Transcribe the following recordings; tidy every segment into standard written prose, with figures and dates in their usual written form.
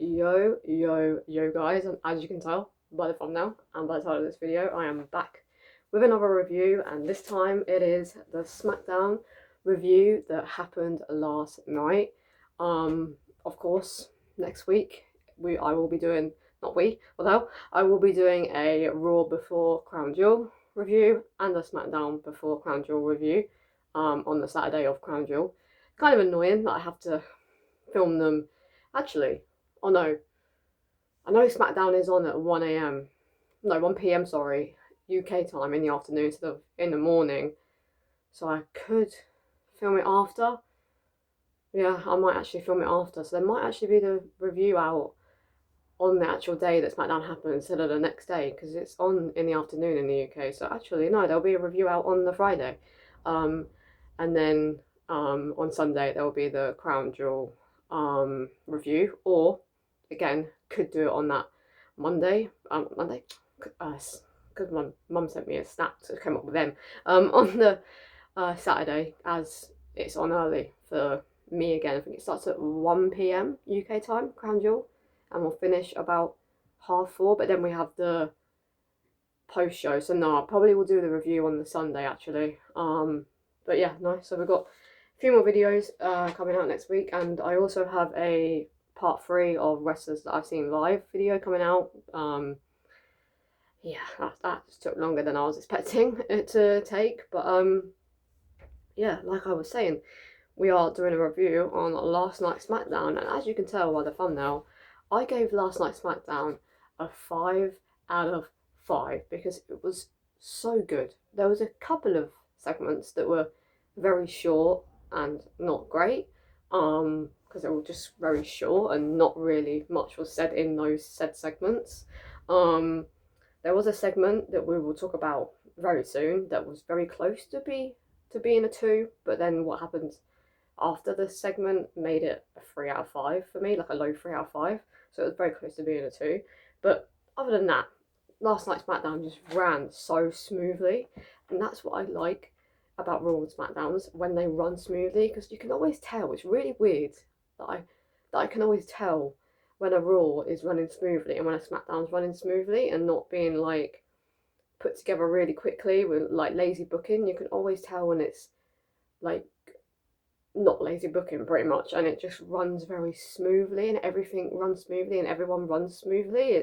Yo guys, and as you can tell by the thumbnail and by the title of this video, I am back with another review, and this time it is the Smackdown review that happened last night. Of course, next week I will be doing, not we, although I will be doing a Raw before Crown Jewel review and a Smackdown before Crown Jewel review on the Saturday of Crown Jewel. Kind of annoying that I have to film them. Actually, oh no, I know Smackdown is on at 1 a.m. No, 1 p.m. sorry, UK time in the afternoon instead of in the morning. So I could film it after. Yeah, I might actually film it after. So there might actually be the review out on the actual day that Smackdown happened instead of the next day, because it's on in the afternoon in the UK. So actually, no, there'll be a review out on the Friday. And then on Sunday there will be the Crown Jewel review, or again could do it on that Monday. Because my mum sent me a snap to come up with them on the Saturday, as it's on early for me again. I think it starts at 1 p.m. UK time, Crown Jewel, and we'll finish about 4:30. But then we have the post show, so no, I probably will do the review on the Sunday actually. But yeah, nice. So we've got a few more videos coming out next week, and I also have a part 3 of wrestlers that I've seen live video coming out. Yeah, that just took longer than I was expecting it to take, but yeah, like I was saying, we are doing a review on last night's Smackdown, and as you can tell by the thumbnail, I gave last night's Smackdown a 5 out of 5 because it was so good. There was a couple of segments that were very short and not great, because they were just very short and not really much was said in those said segments. There was a segment that we will talk about very soon that was very close to being a 2, but then what happened after the segment made it a 3 out of 5 for me, like a low 3 out of 5. So it was very close to being a 2. But other than that, last night's SmackDown just ran so smoothly, and that's what I like about Raw and SmackDowns, when they run smoothly, because you can always tell. It's really weird that I can always tell when a Raw is running smoothly and when a SmackDown's running smoothly and not being like put together really quickly with like lazy booking. You can always tell when it's like not lazy booking pretty much, and it just runs very smoothly, and everything runs smoothly and everyone runs smoothly.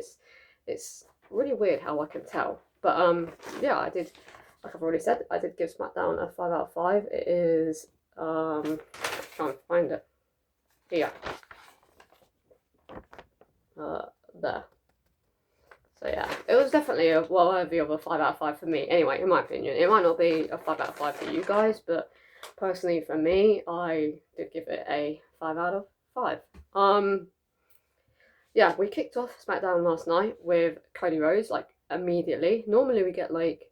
It's really weird how I can tell. But yeah, I did, like I've already said, I did give SmackDown a 5 out of 5. It is trying to find it here, there. So yeah, it was definitely a well worthy of a 5 out of 5 for me. Anyway, in my opinion, it might not be a 5 out of 5 for you guys, but personally for me, I did give it a 5 out of 5. Yeah, we kicked off SmackDown last night with Cody Rhodes, like immediately. Normally we get like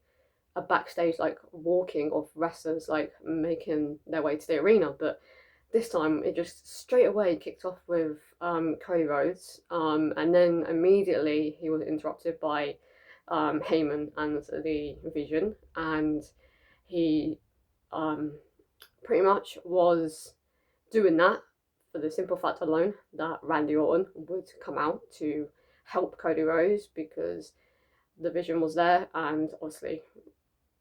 a backstage like walking of wrestlers like making their way to the arena, but this time it just straight away kicked off with Cody Rhodes, and then immediately he was interrupted by Heyman and the Vision, and he pretty much was doing that for the simple fact alone that Randy Orton would come out to help Cody Rhodes, because the Vision was there, and obviously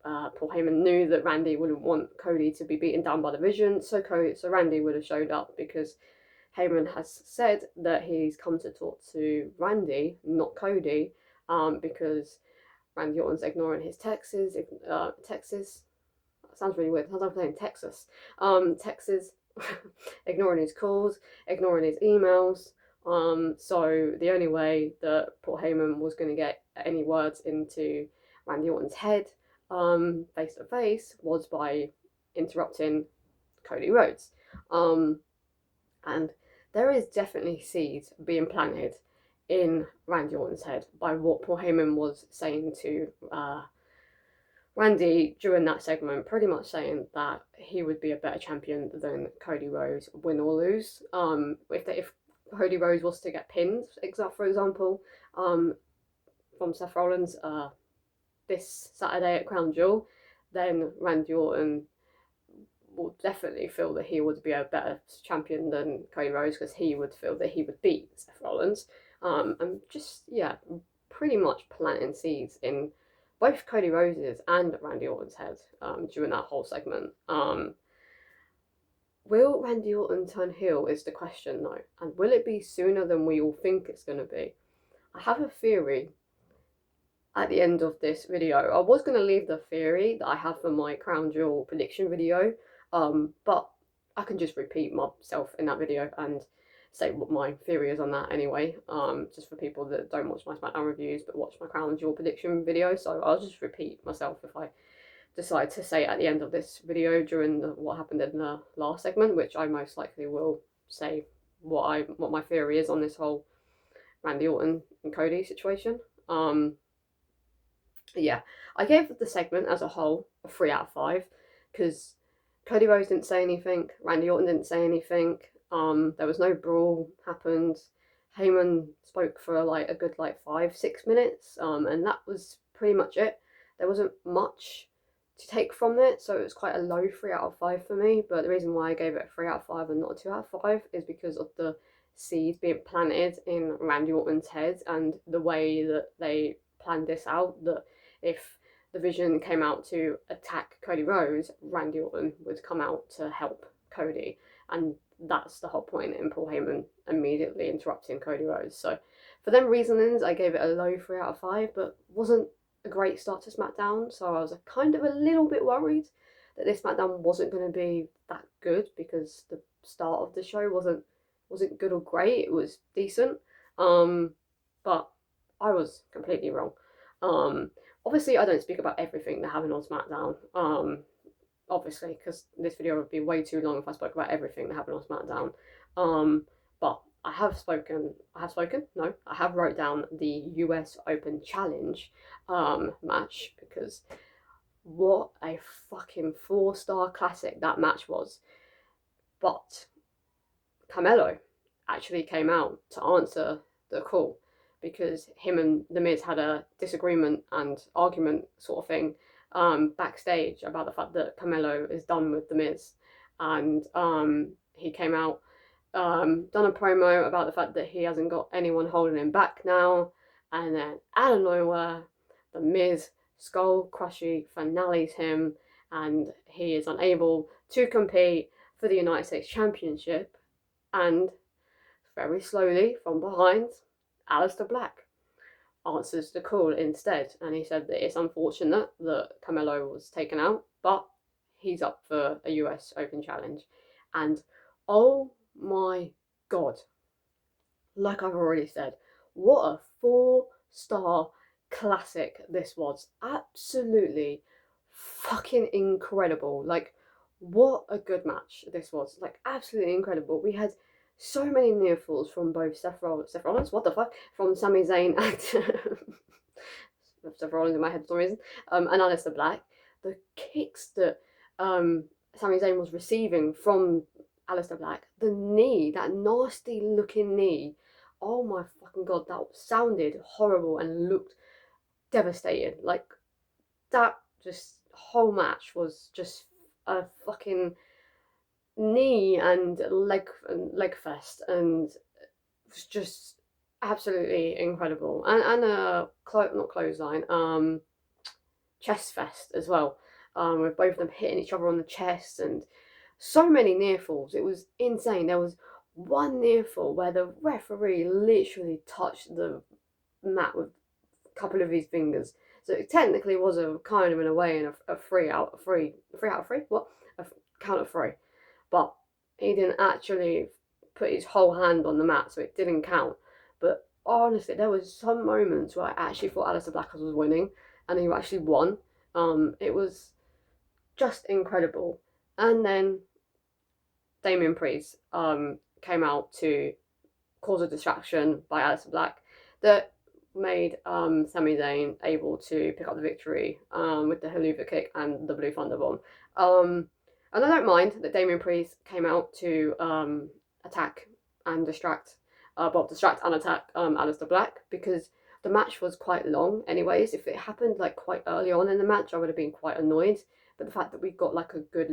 Paul Heyman knew that Randy wouldn't want Cody to be beaten down by the Vision, so Randy would have showed up, because Heyman has said that he's come to talk to Randy, not Cody, because Randy Orton's ignoring his texts. Texas. That sounds really weird. Sounds like I'm saying Texas. Texas, ignoring his calls, ignoring his emails. So the only way that Paul Heyman was going to get any words into Randy Orton's head face to face was by interrupting Cody Rhodes. And there is definitely seeds being planted in Randy Orton's head by what Paul Heyman was saying to Randy during that segment, pretty much saying that he would be a better champion than Cody Rhodes, win or lose. If Cody Rhodes was to get pinned, for example, from Seth Rollins this Saturday at Crown Jewel, then Randy Orton will definitely feel that he would be a better champion than Cody Rhodes, because he would feel that he would beat Seth Rollins. And just, yeah, pretty much planting seeds in both Cody Rhodes's and Randy Orton's head during that whole segment. Will Randy Orton turn heel is the question, though, and will it be sooner than we all think it's going to be? I have a theory at the end of this video. I was going to leave the theory that I have for my Crown Jewel prediction video, but I can just repeat myself in that video and say what my theory is on that anyway, just for people that don't watch my SmackDown reviews but watch my Crown Jewel prediction video. So I'll just repeat myself if I decide to say at the end of this video during what happened in the last segment, which I most likely will say what my theory is on this whole Randy Orton and Cody situation. Yeah, I gave the segment as a whole a 3 out of 5 because Cody Rhodes didn't say anything, Randy Orton didn't say anything. There was no brawl happened. Heyman spoke for like a good 5-6 minutes, and that was pretty much it. There wasn't much to take from it, so it was quite a low 3 out of 5 for me. But the reason why I gave it a 3 out of 5 and not a 2 out of 5 is because of the seeds being planted in Randy Orton's head and the way that they planned this out, that if the Vision came out to attack Cody Rhodes, Randy Orton would come out to help Cody, and that's the whole point in Paul Heyman immediately interrupting Cody Rhodes. So for them reasonings, I gave it a low 3 out of 5, but wasn't a great start to SmackDown, so I was kind of a little bit worried that this SmackDown wasn't going to be that good, because the start of the show wasn't good or great. It was decent, but I was completely wrong. Obviously I don't speak about everything that happened on SmackDown, obviously, because this video would be way too long if I spoke about everything that happened on SmackDown, but I have wrote down the US Open Challenge match, because what a fucking 4-star classic that match was. But Carmelo actually came out to answer the call, because him and The Miz had a disagreement and argument sort of thing backstage about the fact that Carmelo is done with The Miz, and he came out, done a promo about the fact that he hasn't got anyone holding him back now, and then out of nowhere, The Miz skull crushy finales him, and he is unable to compete for the United States Championship, and very slowly from behind, Aleister Black answers the call instead, and he said that it's unfortunate that Carmelo was taken out, but he's up for a US Open Challenge. And oh my god, like I've already said, what a 4-star classic this was. Absolutely fucking incredible. Like, what a good match this was. Like, absolutely incredible. We had so many near falls from both Seth Rollins, what the fuck, from Sami Zayn and Seth Rollins in my head for some reason, and Aleister Black. The kicks that Sami Zayn was receiving from Aleister Black, the knee, that nasty looking knee, oh my fucking god, that sounded horrible and looked devastating. Like, that just whole match was just a fucking knee and leg fest, and it was just absolutely incredible. And a not clothesline, chest fest as well, with both of them hitting each other on the chest, and so many near falls. It was insane. There was one near fall where the referee literally touched the mat with a couple of his fingers, so it technically was a kind of, in a way, a 3 out of 3. What? A count of 3. But he didn't actually put his whole hand on the mat, so it didn't count. But honestly, there was some moments where I actually thought Aleister Black was winning, and he actually won. It was just incredible. And then Damian Priest came out to cause a distraction by Aleister Black that made Sami Zayn able to pick up the victory with the Helluva Kick and the Blue Thunder Bomb. And I don't mind that Damian Priest came out to attack and distract and attack Aleister Black, because the match was quite long anyways. If it happened like quite early on in the match, I would have been quite annoyed. But the fact that we got like a good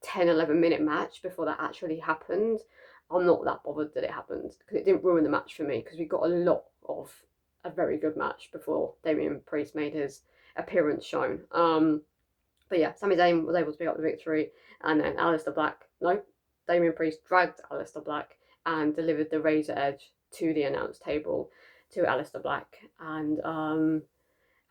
10-11 minute match before that actually happened, I'm not that bothered that it happened because it didn't ruin the match for me, because we got a lot of a very good match before Damian Priest made his appearance shown. But yeah, Sami Zayn was able to pick up the victory, and then Damian Priest dragged Aleister Black and delivered the Razor Edge to the announce table to Aleister Black, and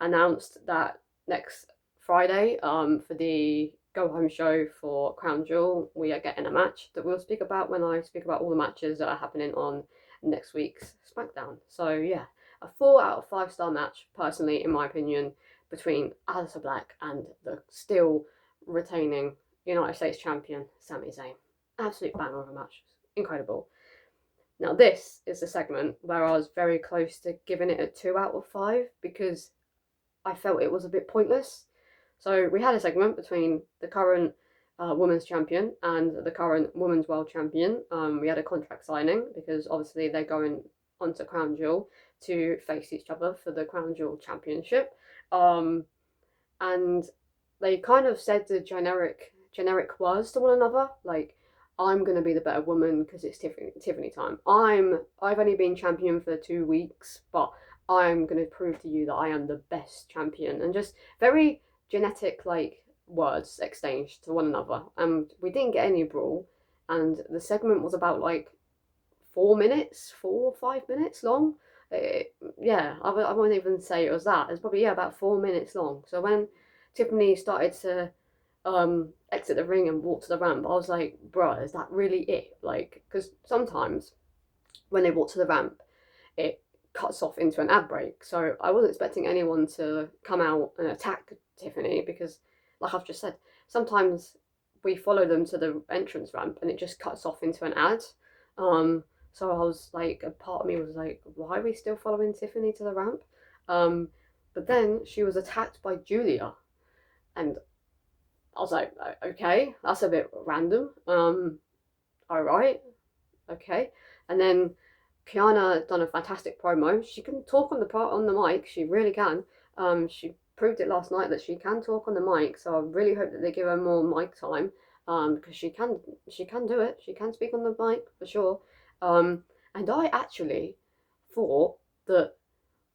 announced that next Friday, for the go home show for Crown Jewel, we are getting a match that we'll speak about when I speak about all the matches that are happening on next week's Smackdown. So yeah, a 4 out of 5 star match, personally, in my opinion, between Aleister Black and the still retaining United States champion Sami Zayn. Absolute banger of a match. Incredible. Now this is the segment where I was very close to giving it a 2 out of 5 because I felt it was a bit pointless. So we had a segment between the current women's champion and the current women's world champion. We had a contract signing because obviously they're going onto Crown Jewel to face each other for the Crown Jewel championship. And they kind of said the generic words to one another, like, I'm going to be the better woman because it's Tiffany time. I've only been champion for 2 weeks, but I'm going to prove to you that I am the best champion. And just very genetic, like, words exchanged to one another. And we didn't get any brawl. And the segment was about, like, 4 or 5 minutes long. I won't even say it was that. It's probably, about 4 minutes long. So when Tiffany started to exit the ring and walk to the ramp, I was like, bruh, is that really it? Like, because sometimes when they walk to the ramp, it cuts off into an ad break. So I wasn't expecting anyone to come out and attack Tiffany because, like I've just said, sometimes we follow them to the entrance ramp and it just cuts off into an ad. So I was like, a part of me was like, why are we still following Tiffany to the ramp? But then she was attacked by Julia, and I was like, okay, that's a bit random. All right, okay. And then Kiana done a fantastic promo. She can talk on the mic. She really can. She proved it last night that she can talk on the mic. So I really hope that they give her more mic time. Because she can do it. She can speak on the mic for sure. And I actually thought that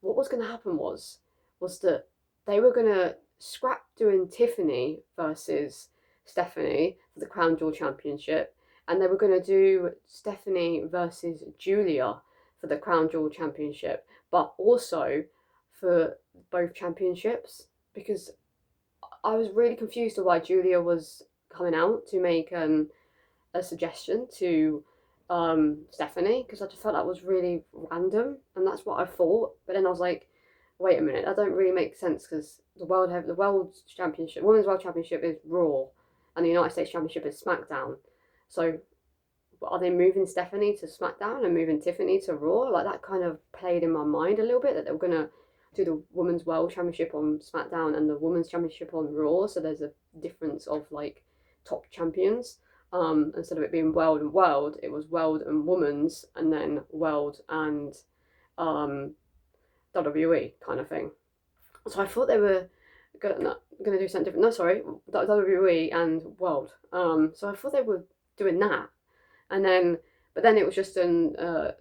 what was going to happen was that they were going to scrap doing Tiffany versus Stephanie for the Crown Jewel Championship, and they were going to do Stephanie versus Julia for the Crown Jewel Championship, but also for both championships, because I was really confused of why Julia was coming out to make a suggestion to Stephanie, because I just felt that was really random, and that's what I thought. But then I was like, wait a minute, that don't really make sense, because the world championship, women's world championship is Raw, and the United States championship is SmackDown. So are they moving Stephanie to SmackDown and moving Tiffany to Raw? Like, that kind of played in my mind a little bit, that they were gonna do the women's world championship on SmackDown and the women's championship on Raw. So there's a difference of, like, top champions. Instead of it being world and world, it was world and women's, and then world and WWE kind of thing. So I thought they were gonna do something different. No, sorry, WWE and world. So I thought they were doing that, but then it was just Kiana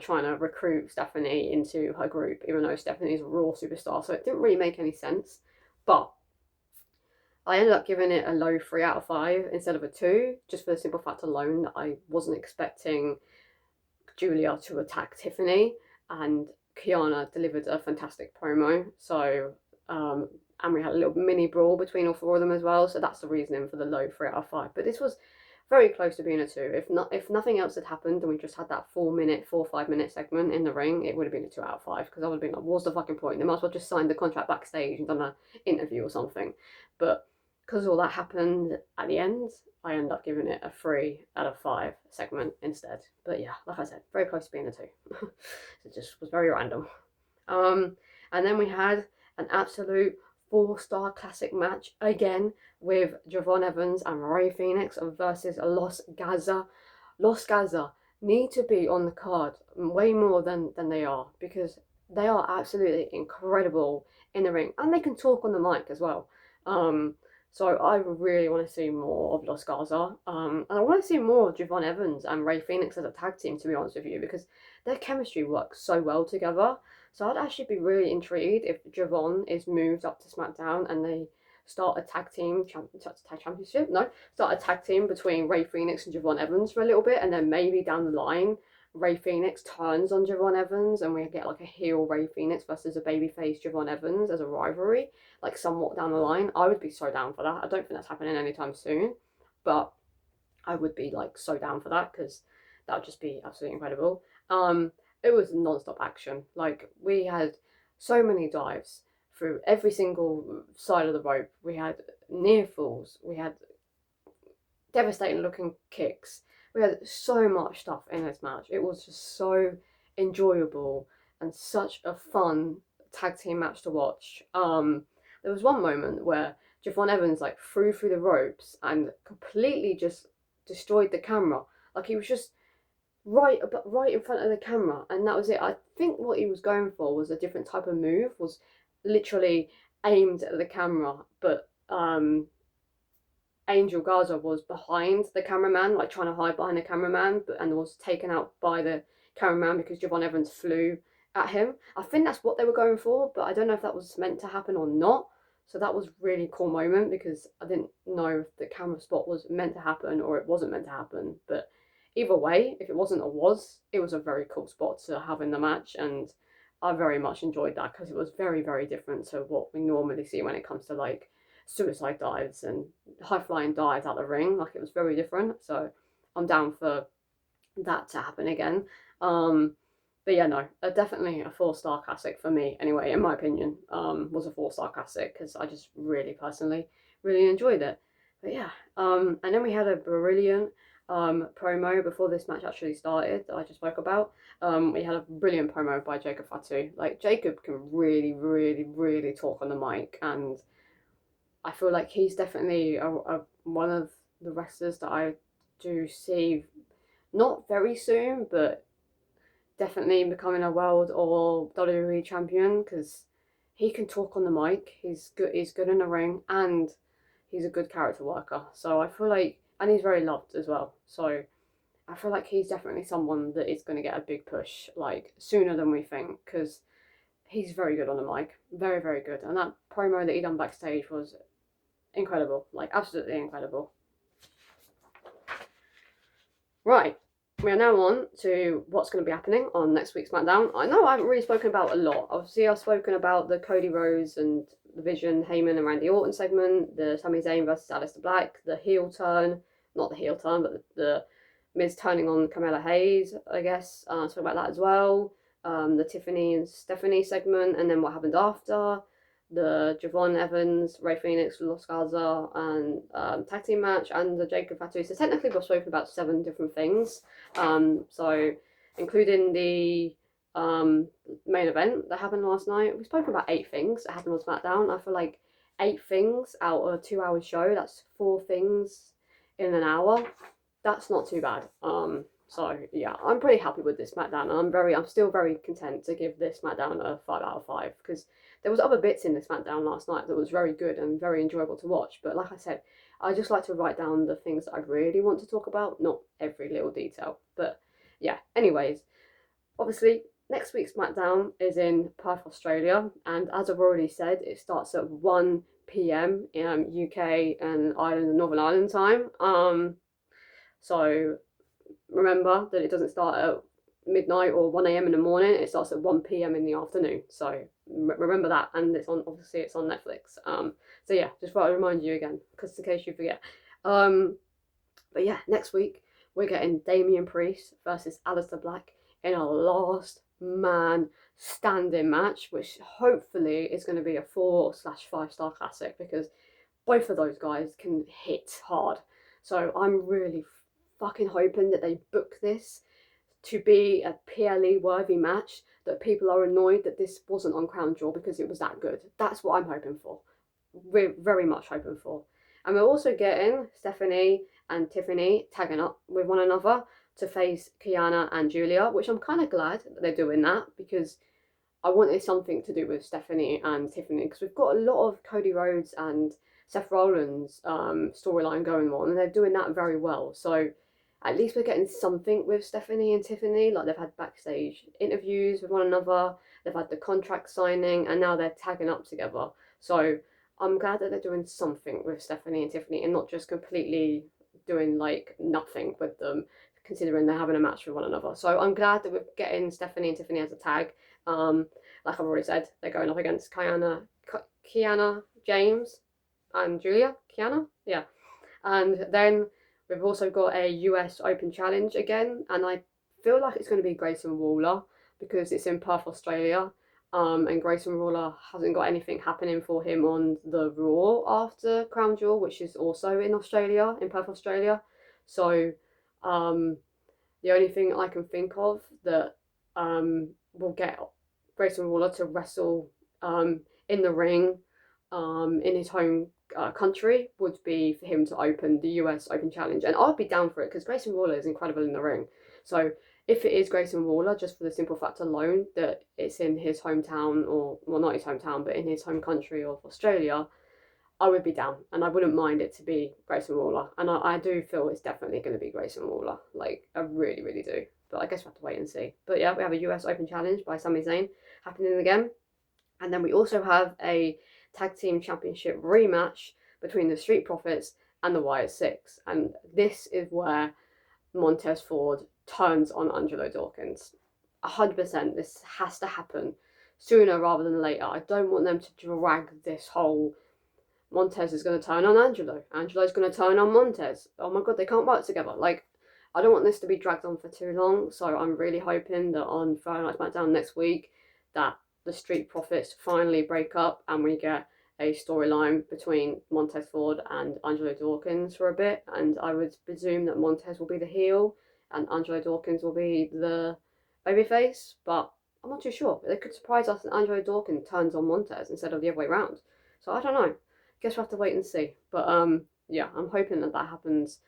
trying to recruit Stephanie into her group, even though Stephanie's a Raw superstar. So it didn't really make any sense. But I ended up giving it a low 3 out of 5 instead of a 2, just for the simple fact alone that I wasn't expecting Julia to attack Tiffany, and Kiana delivered a fantastic promo. So, and we had a little mini brawl between all 4 of them as well. So that's the reasoning for the low 3 out of 5. But this was very close to being a 2. If nothing else had happened and we just had that 4 or 5 minute segment in the ring, it would have been a 2 out of 5, because I would have been like, what's the fucking point? They might as well just signed the contract backstage and done an interview or something. But because all that happened at the end, I ended up giving it a 3 out of 5 segment instead. But yeah, like I said, very close to being a 2. It just was very random. And then we had an absolute 4-star classic match again with Javon Evans and Ray Phoenix versus Los Gaza. Los Gaza need to be on the card way more than they are, because they are absolutely incredible in the ring, and they can talk on the mic as well. So I really want to see more of Los Garza. And I want to see more of Javon Evans and Ray Phoenix as a tag team, to be honest with you, because their chemistry works so well together. So I'd actually be really intrigued if Javon is moved up to SmackDown and they start a tag championship. No, start a tag team between Ray Phoenix and Javon Evans for a little bit, and then maybe down the line Ray Phoenix turns on Javon Evans and we get like a heel Ray Phoenix versus a babyface Javon Evans as a rivalry, like somewhat down the line. I would be so down for that. I don't think that's happening anytime soon, but I would be like so down for that because that would just be absolutely incredible. It was non-stop action. Like we had so many dives through every single side of the rope. We had near falls. We had devastating looking kicks. We had so much stuff in this match. It was just so enjoyable and such a fun tag team match to watch. There was one moment where Javon Evans like threw through the ropes and completely just destroyed the camera. Like he was just right in front of the camera, and that was it. I think what he was going for was a different type of move, was literally aimed at the camera, but Angel Garza was behind the cameraman, like trying to hide behind the cameraman, and was taken out by the cameraman because Javon Evans flew at him. I think that's what they were going for, but I don't know if that was meant to happen or not. So that was really cool moment because I didn't know if the camera spot was meant to happen or it wasn't meant to happen. But either way, if it wasn't or was, it was a very cool spot to have in the match, and I very much enjoyed that because it was very, very different to what we normally see when it comes to like suicide dives and high flying dives out the ring. Like it was very different. So I'm down for that to happen again. But yeah, no, definitely a 4-star classic for me. Anyway, in my opinion, was a 4-star classic because I just really personally really enjoyed it. But yeah, and then we had a brilliant promo before this match actually started that I just spoke about. We had a brilliant promo by Jacob Fatu. Like Jacob can really, really, really talk on the mic, and I feel like he's definitely one of the wrestlers that I do see not very soon, but definitely becoming a world or WWE champion because he can talk on the mic. He's good. He's good in the ring, and he's a good character worker. So I feel like, and he's very loved as well. So I feel like he's definitely someone that is going to get a big push, like sooner than we think, because he's very good on the mic, very, very good. And that promo that he done backstage was incredible, like absolutely incredible. Right, we are now on to what's going to be happening on next week's SmackDown. I know I haven't really spoken about a lot. Obviously, I've spoken about the Cody Rhodes and the Vision, Heyman and Randy Orton segment, the Sami Zayn versus Aleister Black, the heel turn, not the heel turn, but the Miz turning on Carmella Hayes, I guess. Talk about that as well. The Tiffany and Stephanie segment, and then what happened after. The Javon Evans, Ray Phoenix, Los Garza, and tag team match, and the Jacob Fatu. So technically we've spoken about 7 different things. So including the main event that happened last night, we spoke about 8 things that happened on SmackDown. I feel like 8 things out of a 2-hour show, that's 4 things in an hour. That's not too bad. So yeah, I'm pretty happy with this SmackDown, and I'm still very content to give this SmackDown a 5 out of 5 because there was other bits in the SmackDown last night that was very good and very enjoyable to watch. But like I said, I just like to write down the things that I really want to talk about, not every little detail. But yeah, anyways, obviously next week's SmackDown is in Perth, Australia, and as I've already said, it starts at 1 p.m. in UK and Ireland and Northern Ireland time. So remember that it doesn't start at midnight or 1 a.m. in the morning. It starts at 1 p.m. in the afternoon. So remember that, and it's on Netflix. So yeah, just thought I'd remind you again, because in case you forget. But yeah, next week we're getting Damian Priest versus Aleister Black in a last man standing match, which hopefully is going to be a 4/5-star classic because both of those guys can hit hard. So I'm really fucking hoping that they book this to be a PLE worthy match, that people are annoyed that this wasn't on Crown Jewel because it was that good. That's what I'm hoping for. We're very much hoping for. And we're also getting Stephanie and Tiffany tagging up with one another to face Kiana and Julia, which I'm kind of glad that they're doing that because I wanted something to do with Stephanie and Tiffany because we've got a lot of Cody Rhodes and Seth Rollins storyline going on, and they're doing that very well. So at least we're getting something with Stephanie and Tiffany. Like, they've had backstage interviews with one another, they've had the contract signing, and now they're tagging up together. So I'm glad that they're doing something with Stephanie and Tiffany and not just completely doing like nothing with them, considering they're having a match with one another. So I'm glad that we're getting Stephanie and Tiffany as a tag. Like I've already said, they're going up against Kiana James and Julia. Kiana? Yeah. And then we've also got a US Open Challenge again, and I feel like it's going to be Grayson Waller because it's in Perth, Australia. And Grayson Waller hasn't got anything happening for him on the Raw after Crown Jewel, which is also in Australia, in Perth, Australia. So the only thing I can think of that will get Grayson Waller to wrestle in the ring in his home country would be for him to open the US Open Challenge. And I'd be down for it because Grayson Waller is incredible in the ring. So if it is Grayson Waller, just for the simple fact alone that it's in his hometown, or, well, not his hometown, but in his home country of Australia, I would be down, and I wouldn't mind it to be Grayson Waller. And I do feel it's definitely going to be Grayson Waller. Like, I really, really do. But I guess we'll have to wait and see. But yeah, we have a US Open Challenge by Sami Zayn happening again. And then we also have a Tag Team Championship rematch between the Street Profits and the Wyatt Six. And this is where Montez Ford turns on Angelo Dawkins. 100%. This has to happen sooner rather than later. I don't want them to drag this whole Montez is going to turn on Angelo. Angelo's going to turn on Montez. Oh my god, they can't work together. Like, I don't want this to be dragged on for too long. So I'm really hoping that on Friday Night SmackDown next week that the Street Profits finally break up and we get a storyline between Montez Ford and Angelo Dawkins for a bit. And I would presume that Montez will be the heel and Angelo Dawkins will be the babyface. But I'm not too sure. They could surprise us and Angelo Dawkins turns on Montez instead of the other way around. So I don't know. Guess we'll have to wait and see. But yeah, I'm hoping that that happens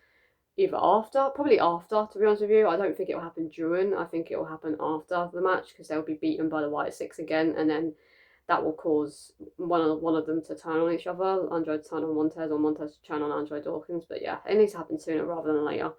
either after, probably after, to be honest with you. I don't think it will happen during. I think it will happen after the match because they'll be beaten by the Wyatt Six again, and then that will cause one of them to turn on each other. Angelo to turn on Montez, or Montez to turn on Angelo Dawkins. But yeah, it needs to happen sooner rather than later.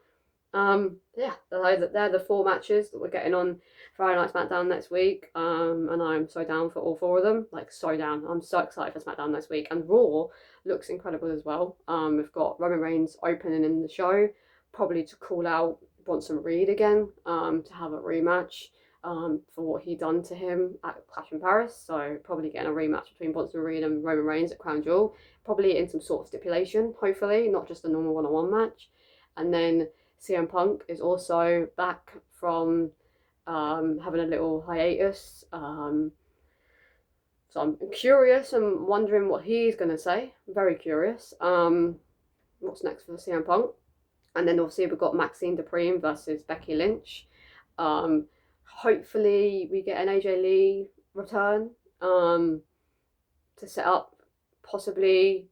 Yeah, they're the 4 matches that we're getting on Friday Night SmackDown next week. And I'm so down for all 4 of them. Like, so down. I'm so excited for SmackDown next week. And Raw looks incredible as well. We've got Roman Reigns opening in the show, probably to call out Bronson Reed again, to have a rematch for what he done to him at Clash in Paris. So probably getting a rematch between Bronson Reed and Roman Reigns at Crown Jewel, probably in some sort of stipulation, hopefully, not just a normal one-on-one match. And then CM Punk is also back from having a little hiatus. So I'm curious and wondering what he's going to say. Very curious. What's next for CM Punk? And then obviously we've got Maxine Dupree versus Becky Lynch. Hopefully we get an AJ Lee return to set up possibly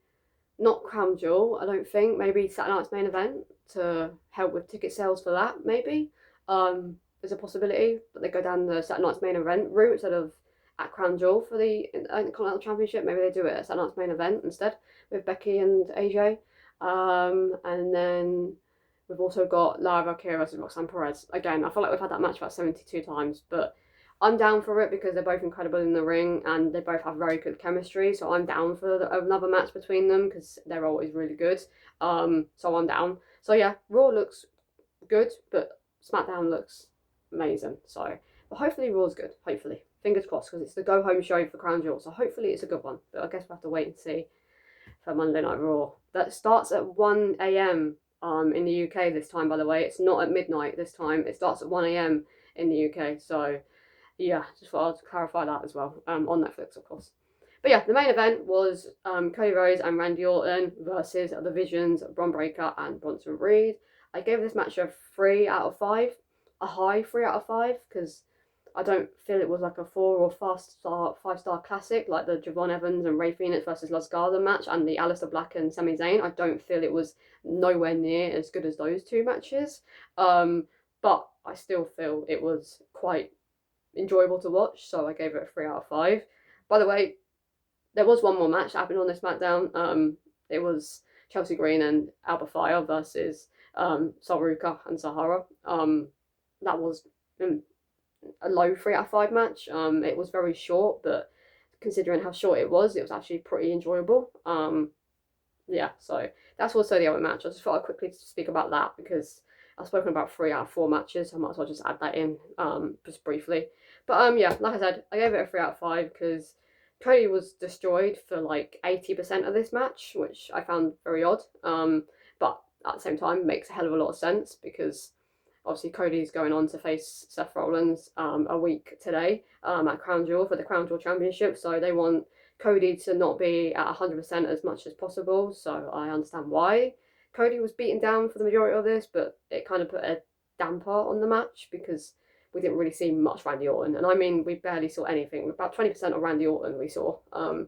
not Crown Jewel, I don't think. Maybe Saturday Night's Main Event to help with ticket sales for that, maybe. There's a possibility that they go down the Saturday Night's Main Event route instead of at Crown Jewel for the Intercontinental Championship. Maybe they do it at Saturday Night's Main Event instead with Becky and AJ. And then we've also got Lara Valkyria versus Roxanne Perez. Again, I feel like we've had that match about 72 times, but I'm down for it because they're both incredible in the ring and they both have very good chemistry. So I'm down for another match between them because they're always really good. So I'm down. So yeah, Raw looks good, but SmackDown looks amazing. So, but hopefully Raw's good. Hopefully, fingers crossed, because it's the go home show for Crown Jewel. So hopefully it's a good one. But I guess we'll have to wait and see for Monday Night Raw. That starts at 1 a.m. In the UK this time, by the way. It's not at midnight this time. It starts at 1 a.m. in the UK. So yeah, just thought I'd clarify that as well. On Netflix, of course. But yeah, the main event was Cody Rhodes and Randy Orton versus The Visions, Bron Breakker and Bronson Reed. I gave this match a 3 out of 5. A high 3 out of 5, because I don't feel it was like a 4 or 5-star classic like the Javon Evans and Rey Fenix versus Los Garden match and the Aleister Black and Sami Zayn. I don't feel it was nowhere near as good as those 2 matches. But I still feel it was quite enjoyable to watch, so I gave it a 3 out of 5. By the way, there was one more match that happened on this SmackDown. It was Chelsea Green and Alba Fire versus Saruka and Sahara. That was a low 3 out of 5 match. It was very short, but considering how short it was actually pretty enjoyable. Yeah, so that's also the other match. I just thought I'd quickly speak about that because I've spoken about 3 out of 4 matches. So I might as well just add that in just briefly. But yeah, like I said, I gave it a 3 out of 5 because Cody was destroyed for like 80% of this match, which I found very odd. But at the same time, makes a hell of a lot of sense because obviously Cody's going on to face Seth Rollins a week today at Crown Jewel for the Crown Jewel Championship. So they want Cody to not be at 100% as much as possible. So I understand why Cody was beaten down for the majority of this, but it kind of put a damper on the match because we didn't really see much Randy Orton. And I mean, we barely saw anything. About 20% of Randy Orton we saw. So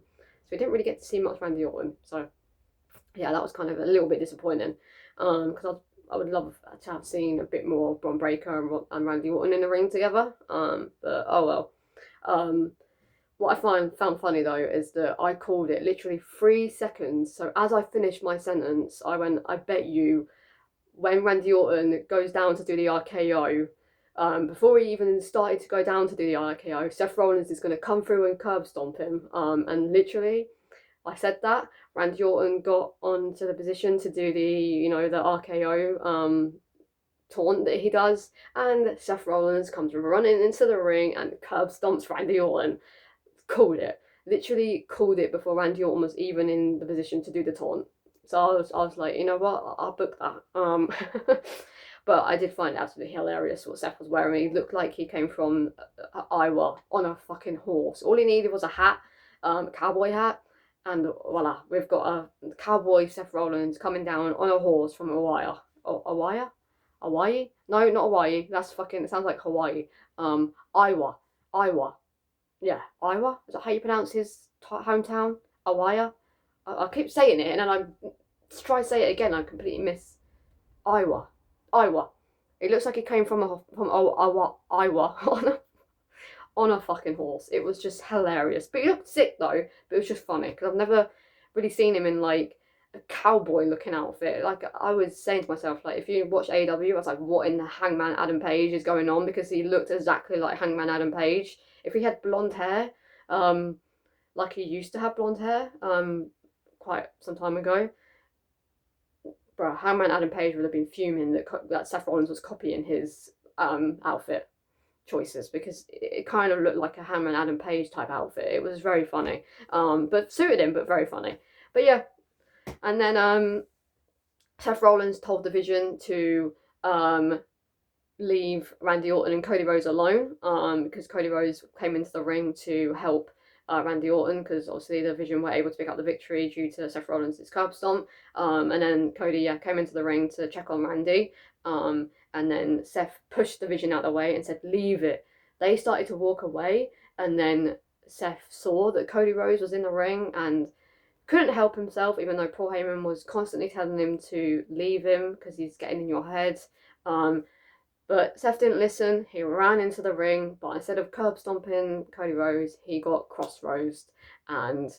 we didn't really get to see much Randy Orton. So yeah, that was kind of a little bit disappointing because I would love to have seen a bit more Bron Breakker and Randy Orton in the ring together. But oh well. What I found funny though is that I called it literally 3 seconds. So as I finished my sentence, I went, I bet you when Randy Orton goes down to do the RKO, before he even started to go down to do the RKO, Seth Rollins is going to come through and curb stomp him. And literally, I said that. Randy Orton got onto the position to do the RKO taunt that he does, and Seth Rollins comes running into the ring and curb stomps Randy Orton. Called it. Literally called it before Randy Orton was even in the position to do the taunt. So I was like, you know what, I'll book that. But I did find it absolutely hilarious what Seth was wearing. He looked like he came from Iowa on a fucking horse. All he needed was a hat, a cowboy hat, and voila, we've got a cowboy Seth Rollins coming down on a horse from Hawaii. Oh, Hawaii? Hawaii? No, not Hawaii. That's fucking, it sounds like Hawaii. Iowa. Iowa. Yeah, Iowa? Is that how you pronounce his hometown? Hawaii? I keep saying it and then I try to say it again. I completely miss Iowa. Iowa. It looks like it came from Iowa on a fucking horse. It was just hilarious. But he looked sick though. But it was just funny because I've never really seen him in like a cowboy looking outfit. Like I was saying to myself, like if you watch AEW, I was like, what in the Hangman Adam Page is going on? Because he looked exactly like Hangman Adam Page. If he had blonde hair, like he used to have blonde hair, quite some time ago, bro, Hangman Adam Page would have been fuming that Seth Rollins was copying his outfit choices because it kind of looked like a Hangman Adam Page type outfit. It was very funny, but suited him, but very funny. But yeah, and then Seth Rollins told the Vision to leave Randy Orton and Cody Rhodes alone because Cody Rhodes came into the ring to help Randy Orton because obviously the Vision were able to pick up the victory due to Seth Rollins' curb stomp. And then Cody came into the ring to check on Randy. And then Seth pushed the Vision out of the way and said, leave it. They started to walk away and then Seth saw that Cody Rhodes was in the ring and couldn't help himself, even though Paul Heyman was constantly telling him to leave him because he's getting in your head. But Seth didn't listen. He ran into the ring, but instead of curb stomping Cody Rhodes, he got cross-rosed. And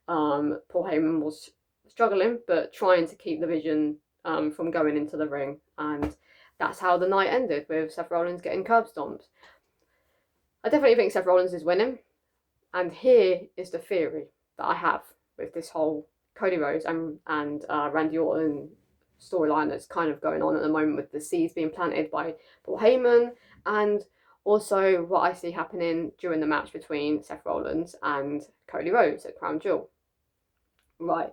Paul Heyman was struggling, but trying to keep the Vision from going into the ring. And that's how the night ended, with Seth Rollins getting curb stomped. I definitely think Seth Rollins is winning. And here is the theory that I have with this whole Cody Rhodes and Randy Orton storyline that's kind of going on at the moment, with the seeds being planted by Paul Heyman, and also what I see happening during the match between Seth Rollins and Cody Rhodes at Crown Jewel. Right,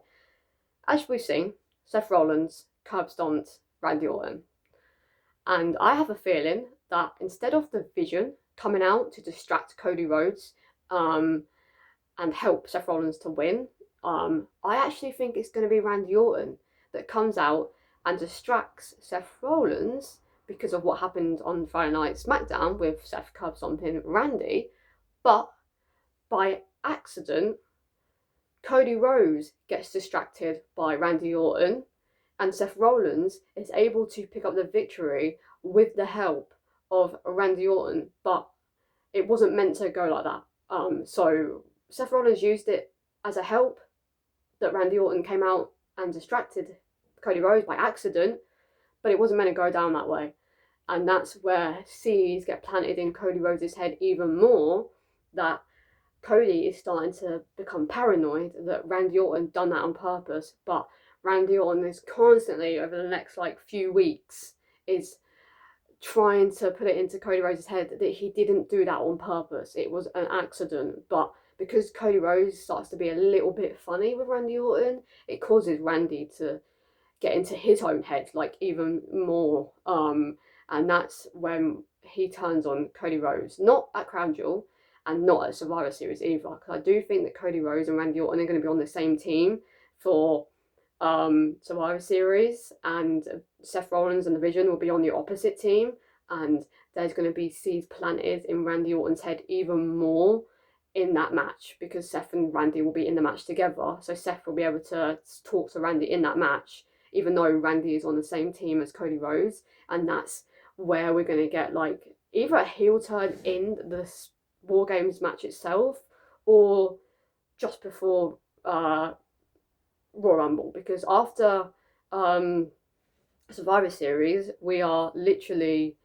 as we've seen, Seth Rollins curb stomped Randy Orton, and I have a feeling that instead of the Vision coming out to distract Cody Rhodes and help Seth Rollins to win, I actually think it's going to be Randy Orton that comes out and distracts Seth Rollins because of what happened on Friday Night Smackdown with Seth curb stomping Randy, but by accident, Cody Rhodes gets distracted by Randy Orton and Seth Rollins is able to pick up the victory with the help of Randy Orton, but it wasn't meant to go like that. So Seth Rollins used it as a help that Randy Orton came out and distracted Cody Rhodes by accident, but it wasn't meant to go down that way. And that's where seeds get planted in Cody Rhodes' head even more, that Cody is starting to become paranoid that Randy Orton done that on purpose. But Randy Orton is constantly, over the next few weeks, is trying to put it into Cody Rhodes' head that he didn't do that on purpose. It was an accident. But because Cody Rhodes starts to be a little bit funny with Randy Orton, it causes Randy to get into his own head even more. And that's when he turns on Cody Rhodes, not at Crown Jewel and not at Survivor Series either, because I do think that Cody Rhodes and Randy Orton are going to be on the same team for Survivor Series, and Seth Rollins and the Vision will be on the opposite team, and there's going to be seeds planted in Randy Orton's head even more in that match, because Seth and Randy will be in the match together, so Seth will be able to talk to Randy in that match, even though Randy is on the same team as Cody Rhodes. And that's where we're going to get either a heel turn in the War Games match itself, or just before Royal Rumble, because after Survivor Series we are literally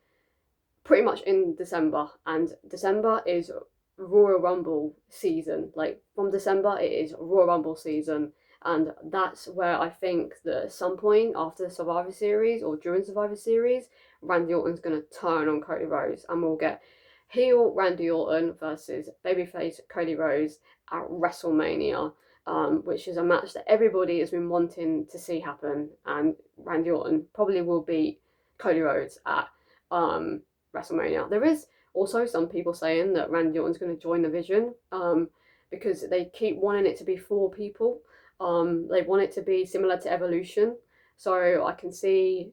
pretty much in December, and December is Royal Rumble season. From December it is Royal Rumble season, and that's where I think that at some point after the Survivor Series or during Survivor Series, Randy Orton's going to turn on Cody Rhodes, and we'll get heel Randy Orton versus babyface Cody Rhodes at WrestleMania, which is a match that everybody has been wanting to see happen, and Randy Orton probably will beat Cody Rhodes at WrestleMania. There is also some people saying that Randy Orton's going to join the Vision, because they keep wanting it to be 4 people. They want it to be similar to Evolution, so I can see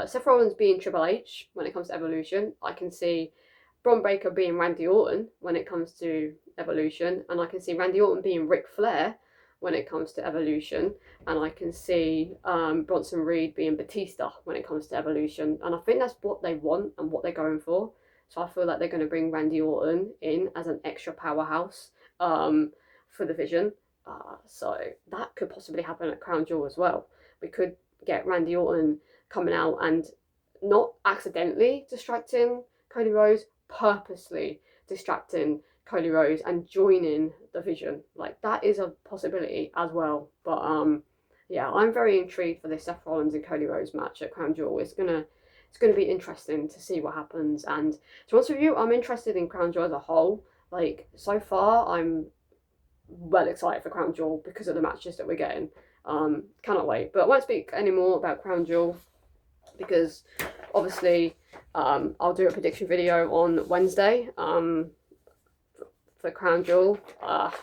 Seth Rollins being Triple H when it comes to Evolution. I can see Braun Breaker being Randy Orton when it comes to Evolution, and I can see Randy Orton being Ric Flair when it comes to Evolution, and I can see Bronson Reed being Batista when it comes to Evolution, and I think that's what they want and what they're going for. So I feel like they're going to bring Randy Orton in as an extra powerhouse for the Vision. So that could possibly happen at Crown Jewel as well. We could get Randy Orton coming out and not accidentally distracting Cody Rhodes, purposely distracting Cody Rhodes and joining the Vision. That is a possibility as well. But yeah, I'm very intrigued for this Seth Rollins and Cody Rhodes match at Crown Jewel. It's gonna be interesting to see what happens. And to be honest with you, I'm interested in Crown Jewel as a whole. So far, I'm well excited for Crown Jewel because of the matches that we're getting. Cannot wait. But I won't speak any more about Crown Jewel, because obviously I'll do a prediction video on Wednesday for Crown Jewel.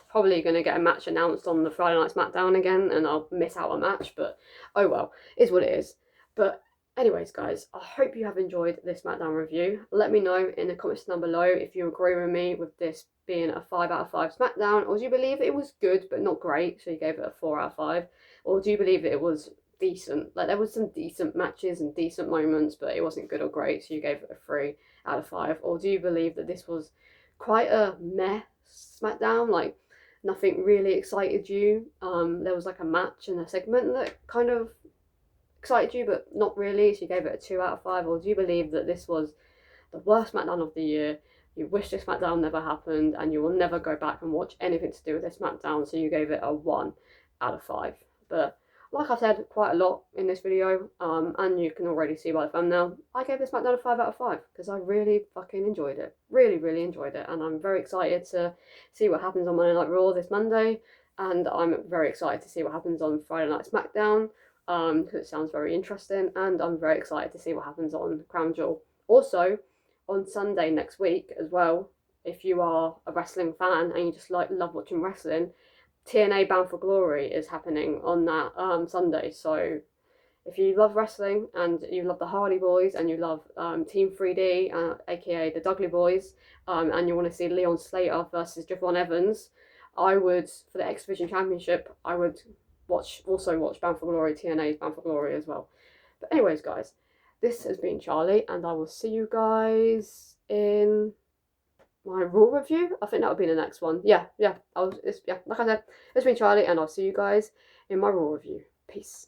Probably going to get a match announced on the Friday Night Smackdown again, and I'll miss out a match, but oh well, is what it is. But anyways, guys, I hope you have enjoyed this Smackdown review. Let me know in the comments down below if you agree with me with this being a 5 out of 5 Smackdown, or do you believe it was good but not great, so you gave it a 4 out of 5, or do you believe it was decent? There was some decent matches and decent moments, but it wasn't good or great, so you gave it a 3 out of 5, or do you believe that this was quite a meh Smackdown, nothing really excited you? There was a match and a segment that kind of excited you, but not really, so you gave it a 2 out of 5, or do you believe that this was the worst Smackdown of the year? You wish this Smackdown never happened, and you will never go back and watch anything to do with this Smackdown, so you gave it a 1 out of 5. But like I said quite a lot in this video, and you can already see by the thumbnail, I gave this Smackdown a 5 out of 5 because I really fucking enjoyed it. Really, really enjoyed it, and I'm very excited to see what happens on Monday Night Raw this Monday, and I'm very excited to see what happens on Friday Night Smackdown, because it sounds very interesting, and I'm very excited to see what happens on Crown Jewel. Also, on Sunday next week as well, if you are a wrestling fan and you just love watching wrestling, TNA Bound for Glory is happening on that Sunday. So if you love wrestling and you love the Hardy Boys and you love Team 3D, aka the Dudley Boys, and you want to see Leon Slater versus Javon Evans, I would, for the X Division Championship, I would also watch Bound for Glory, TNA's Bound for Glory as well. But anyways, guys, this has been Charlie, and I will see you guys in my Raw review. I think that will be the next one. Yeah. Like I said, it's been Charlie, and I'll see you guys in in my Raw review. Peace.